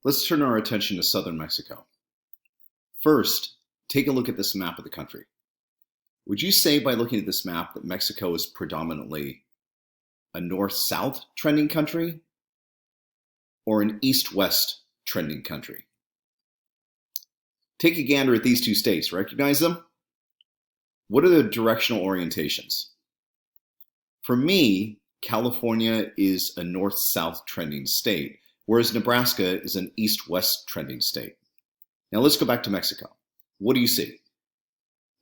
Let's turn our attention to southern Mexico. First, take a look at this map of the country. Would you say by looking at this map that Mexico is predominantly a north-south trending country or an east-west trending country? Take a gander at these two states. Recognize them? What are the directional orientations? For me, California is a north-south trending state, whereas Nebraska is an east-west trending state. Now let's go back to Mexico. What do you see?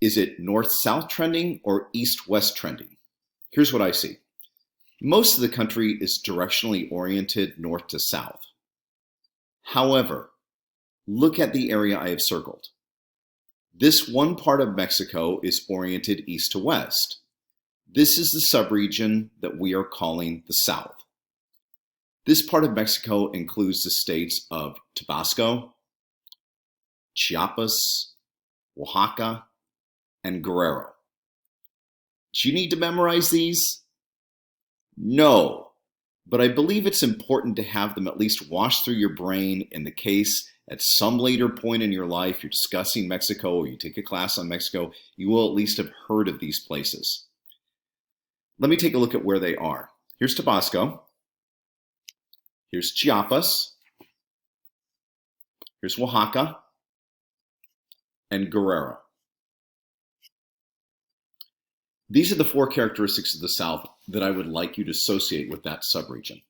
Is it north-south trending or east-west trending? Here's what I see. Most of the country is directionally oriented north to south. However, look at the area I have circled. This one part of Mexico is oriented east to west. This is the subregion that we are calling the South. This part of Mexico includes the states of Tabasco, Chiapas, Oaxaca, and Guerrero. Do you need to memorize these? No, but I believe it's important to have them at least wash through your brain in the case at some later point in your life you're discussing Mexico or you take a class on Mexico, you will at least have heard of these places. Let me take a look at where they are. Here's Tabasco. Here's Chiapas. Here's Oaxaca. And Guerrero. These are the four characteristics of the South that I would like you to associate with that subregion.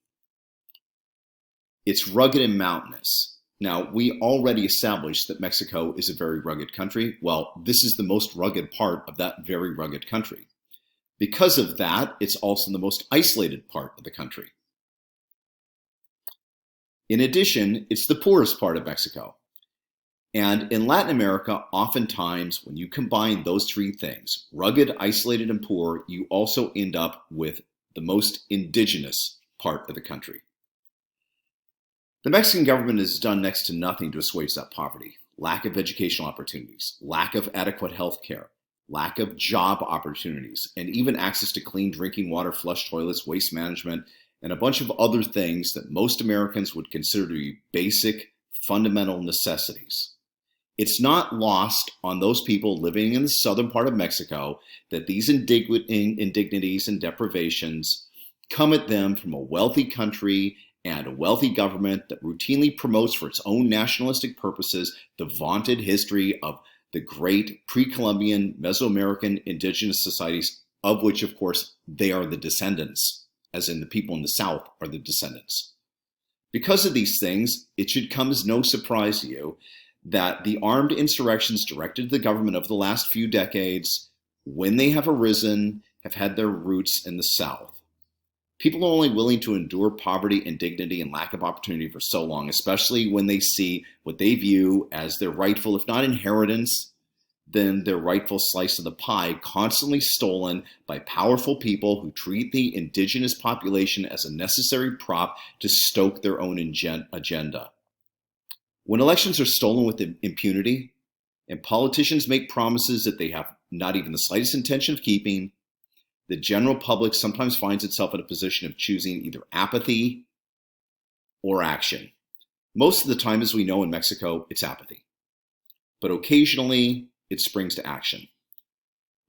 It's rugged and mountainous. Now, we already established that Mexico is a very rugged country. Well, this is the most rugged part of that very rugged country. Because of that, it's also the most isolated part of the country. In addition, it's the poorest part of Mexico. And in Latin America, oftentimes, when you combine those three things, rugged, isolated, and poor, you also end up with the most indigenous part of the country. The Mexican government has done next to nothing to assuage that poverty. Lack of educational opportunities, lack of adequate health care, lack of job opportunities, and even access to clean drinking water, flush toilets, waste management, and a bunch of other things that most Americans would consider to be basic, fundamental necessities. It's not lost on those people living in the southern part of Mexico that these indignities and deprivations come at them from a wealthy country and a wealthy government that routinely promotes for its own nationalistic purposes the vaunted history of the great pre-Columbian Mesoamerican indigenous societies, of which, of course, they are the descendants, as in the people in the South are the descendants. Because of these things, it should come as no surprise to you that the armed insurrections directed to the government over the last few decades, when they have arisen, have had their roots in the South. People are only willing to endure poverty, indignity, and lack of opportunity for so long, especially when they see what they view as their rightful, if not inheritance, then their rightful slice of the pie, constantly stolen by powerful people who treat the indigenous population as a necessary prop to stoke their own agenda. When elections are stolen with impunity, and politicians make promises that they have not even the slightest intention of keeping, the general public sometimes finds itself in a position of choosing either apathy or action. Most of the time, as we know in Mexico, it's apathy. But occasionally, it springs to action.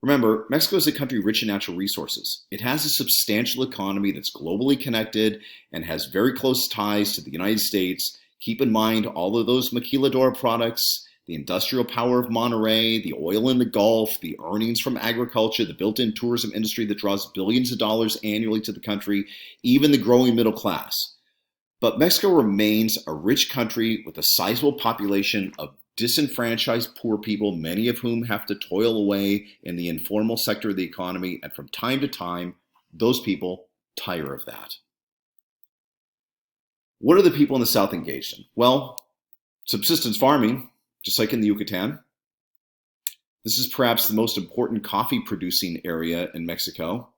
Remember, Mexico is a country rich in natural resources. It has a substantial economy that's globally connected and has very close ties to the United States. Keep in mind all of those maquiladora products, the industrial power of Monterrey, the oil in the Gulf, the earnings from agriculture, the built-in tourism industry that draws billions of dollars annually to the country, even the growing middle class. But Mexico remains a rich country with a sizable population of disenfranchised poor people, many of whom have to toil away in the informal sector of the economy, and from time to time, those people tire of that. What are the people in the South engaged in? Well, subsistence farming, just like in the Yucatan. This is perhaps the most important coffee producing area in Mexico.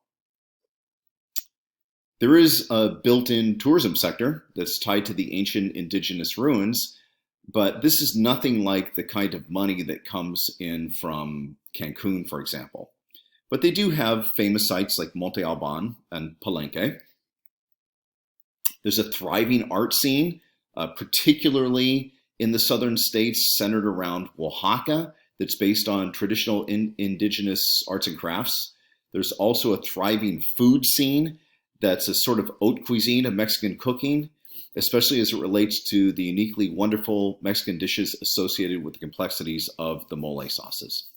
There is a built-in tourism sector that's tied to the ancient indigenous ruins, but this is nothing like the kind of money that comes in from Cancun, for example. But they do have famous sites like Monte Alban and Palenque. There's a thriving art scene. particularly in the southern states centered around Oaxaca, that's based on traditional indigenous arts and crafts. There's also a thriving food scene that's a sort of haute cuisine of Mexican cooking, especially as it relates to the uniquely wonderful Mexican dishes associated with the complexities of the mole sauces.